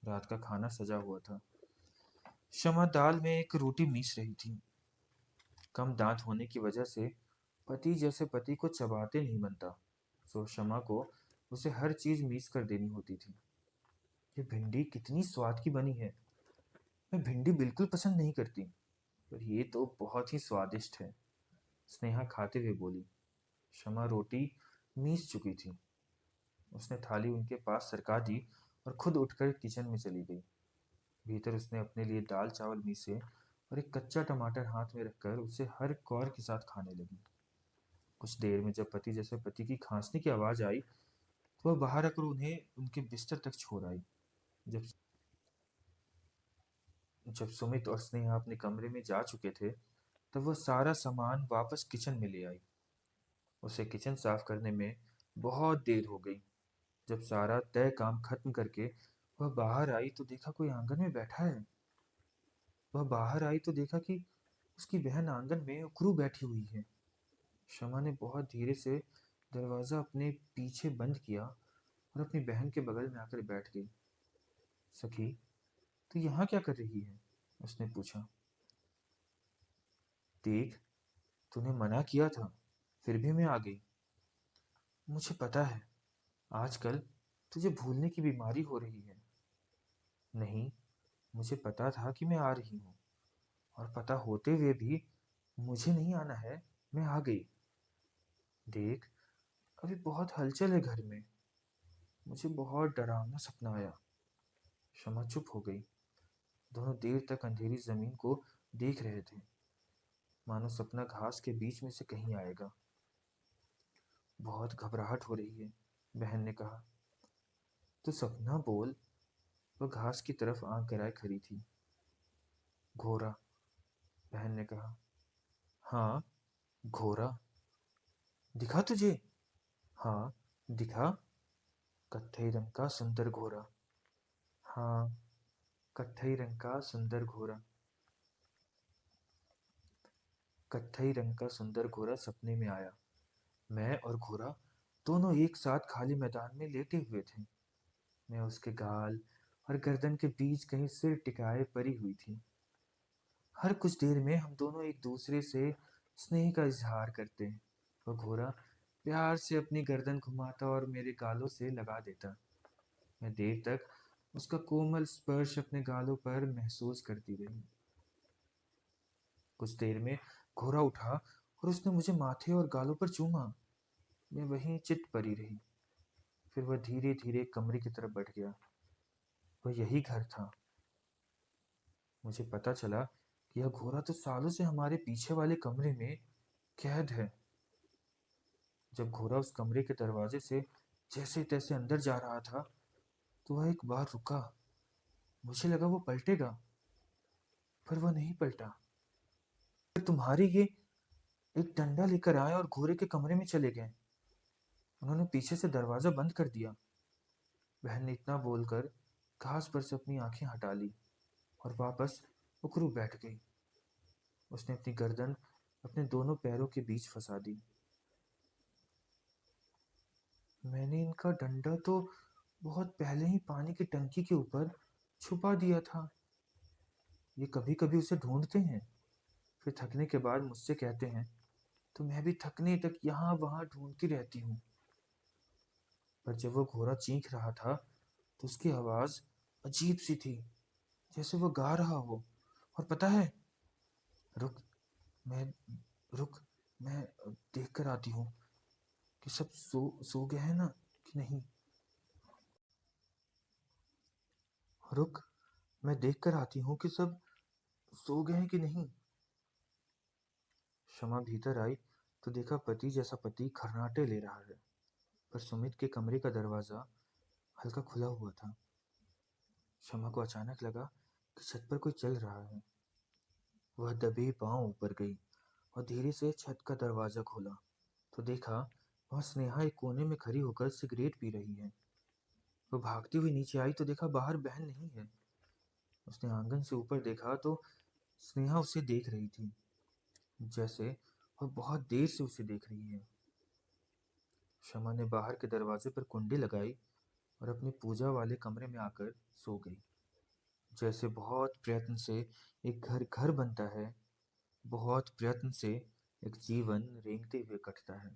रात का खाना सजा हुआ था। शमा दाल में एक रोटी मीस रही थी। कम दांत होने की वजह से पति जैसे पति को चबाते नहीं बनता, सो शमा को उसे हर चीज मीस कर देनी होती थी। ये भिंडी कितनी स्वाद की बनी है। मैं भिंडी बिल्कुल पसंद नहीं करती, पर ये तो बहुत ही स्वादिष्ट है, स्नेहा खाते हुए बोली। शमा रोटी मीस चुकी थी। उसने थाली उनके पास सरका दी और खुद उठकर किचन में चली गई। भीतर उसने अपने लिए दाल चावल मीसे और एक कच्चा टमाटर हाथ में रखकर उसे हर कौर के साथ खाने लगी। कुछ देर में जब पति जैसे पति की खांसने की आवाज आई तो वह बाहर आकर उन्हें उनके बिस्तर तक छोड़ आई। जब जब सुमित और स्नेहा अपने कमरे में जा चुके थे, तब वह सारा सामान वापस किचन में ले आई। उसे किचन साफ करने में बहुत देर हो गई। जब सारा तय काम खत्म करके वह बाहर आई तो देखा कोई आंगन में बैठा है। वह बाहर आई तो देखा कि उसकी बहन आंगन में उकरू बैठी हुई है। शमा ने बहुत धीरे से दरवाजा अपने पीछे बंद किया और अपनी बहन के बगल में आकर बैठ गई। सखी, तू यहाँ क्या कर रही है? उसने पूछा। देख, तूने मना किया था, फिर भी मैं आ गई। मुझे पता है, आजकल तुझे भूलने की बीमारी हो रही है। नहीं, मुझे पता था कि मैं आ रही हूँ, और पता होते हुए भी मुझे नहीं आना है, मैं आ गई। देख, अभी बहुत हलचल है घर में। मुझे बहुत डरावना सपना आया। शमा चुप हो गई। दोनों देर तक अंधेरी जमीन को देख रहे थे, मानो सपना घास के बीच में से कहीं आएगा। बहुत घबराहट हो रही है, बहन ने कहा। तो सपना बोल। वह घास की तरफ आंख गराए खड़ी थी। घोड़ा, बहन ने कहा। हाँ, घोड़ा। दिखा तुझे? हाँ, दिखा। कत्थई रंग का सुंदर घोड़ा। हाँ, कत्थई रंग का सुंदर घोड़ा। कत्थई रंग का सुंदर घोड़ा सपने में आया। मैं और घोड़ा दोनों एक साथ खाली मैदान में लेटे हुए थे। मैं उसके गाल और गर्दन के बीच कहीं सिर टिकाए पड़ी हुई थी। हर कुछ देर में हम दोनों एक दूसरे से स्नेह का इजहार करते। वह घोड़ा प्यार से अपनी गर्दन घुमाता और मेरे गालों से लगा देता। मैं देर तक उसका कोमल स्पर्श अपने गालों पर महसूस करती रही। कुछ देर में घोड़ा उठा और उसने मुझे माथे और गालों पर चूमा। मैं वहीं चित पड़ी रही। फिर वह धीरे धीरे कमरे की तरफ बढ़ गया। वह यही घर था। मुझे पता चला कि यह घोड़ा तो सालों से हमारे पीछे वाले कमरे में कैद है। जब घोड़ा उस कमरे के दरवाजे से जैसे तैसे अंदर जा रहा था तो वह एक बार रुका। मुझे लगा वो पलटेगा, पर वह नहीं पलटा। फिर तुम्हारे ये एक डंडा लेकर आए और घोड़े के कमरे में चले गए। उन्होंने पीछे से दरवाजा बंद कर दिया। बहन ने इतना बोलकर घास पर से अपनी आंखें हटा ली और वापस उकरू बैठ गई। उसने अपनी गर्दन अपने दोनों पैरों के बीच फंसा दी। मैंने इनका डंडा तो बहुत पहले ही पानी की टंकी के ऊपर छुपा दिया था। ये कभी कभी उसे ढूंढते हैं, फिर थकने के बाद मुझसे कहते हैं, तो मैं भी थकने तक यहाँ वहां ढूंढती रहती हूँ। पर जब वो घोड़ा चीख रहा था तो उसकी आवाज अजीब सी थी, जैसे वो गा रहा हो। और पता है, रुक, मैं रुक, मैं देख कर आती हूँ कि सब सो गए हैं ना कि नहीं। रुक, मैं देख कर आती हूँ कि सब सो गए हैं कि नहीं। शमा भीतर आई तो देखा पति जैसा पति खर्राटे ले रहा है, पर सुमित के कमरे का दरवाजा हल्का खुला हुआ था। शमा को अचानक लगा कि छत पर कोई चल रहा है। वह दबे पांव ऊपर गई और धीरे से छत का दरवाजा खोला तो देखा वह स्नेहा एक कोने में खड़ी होकर सिगरेट पी रही है। वह भागती हुई नीचे आई तो देखा बाहर बहन नहीं है। उसने आंगन से ऊपर देखा तो स्नेहा उसे देख रही थी, जैसे वह बहुत देर से उसे देख रही है। शमा ने बाहर के दरवाजे पर कुंडी लगाई और अपनी पूजा वाले कमरे में आकर सो गई। जैसे बहुत प्रयत्न से एक घर घर बनता है, बहुत प्रयत्न से एक जीवन रेंगते हुए कटता है।